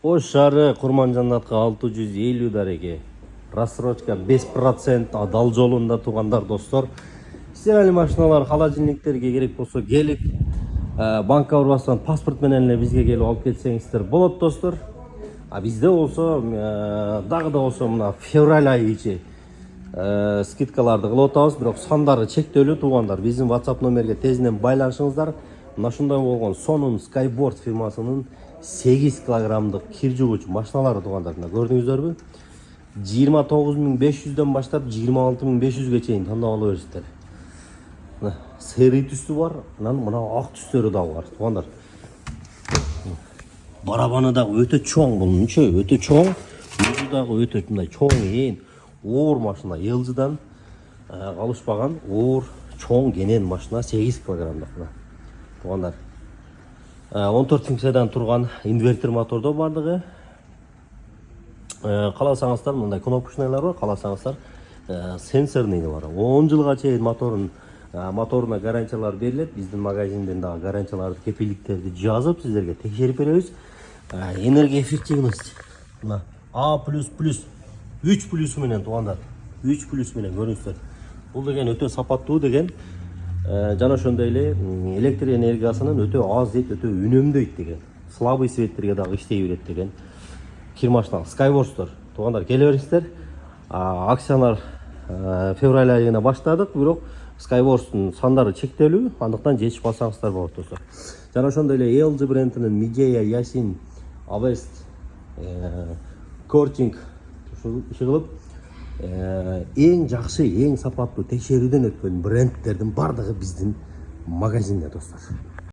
Ош шаары Курманжанатка 650 дареге. Рассрочка 5% адал жолунда тугандар достор. Стиральный машиналар, холодильниктерге керек болсо келип, банка урбастан паспорт менен эле бизге келип алып келсеңиздер болот достор. А бизде болсо дагы да болсо мына февраль айы ичи скидкаларды кылып атабыз, бирок сандары чектелүү туугандар. Биздин WhatsApp номерге тезинен байланышыңыздар. Мына ушундай болгон Sonun Skyboard фирмасынын 8 килограммдык кир жуугуч машиналары туугандар. Мына көрдүңүздөрбү? 29.500дөн баштап 26.500ге чейин тандап ала бересиздер. Мына сeri түстү бар, мына ак түстөрү дагы бар туугандар. Барабаны дагы өтө чоң, бунунчу өтө чоң. Өзү дагы өтө мындай чоң ээн оор машина, LG'дан калышпаган оор чоң кенен машина 8 килограммдык мына туугандар. 14 функциядан турган инвертер мотордо бардыгы. Кааласаңыздар мындай кнопочныйлар бар, кааласаңыздар сенсорный бар. 10 жылга чейин моторуна гарантиялар берилет. Биздин магазинден дагы гарантияларды, кепилдиктерди жазып сиздерге текшерип беребиз. Энергия эффективность мына A++, 3+ менен туугандар. 3+ менен көрүңүздөр. Бул деген өтө сапаттуу деген. Жана ошондой эле электр энергиясынын өтө аз дейт, өтө үнөмдөйт деген. Слабый светтерге дагы иштей берет деген. Кир машина Skyworks туугандар, келе бериңиздер. Акциялар февраль айына баштадык, бирок Skyworks'тун сандары чектелүү, андыктан жетишип калсаңыздар болот достор. Жана ошондой эле LG брендинин Midea, Yasin, Avest, Korting иши эң жакшы, эң сапаттуу текшерүүдөн өткөн брендтердин бардыгы биздин магазинде достор.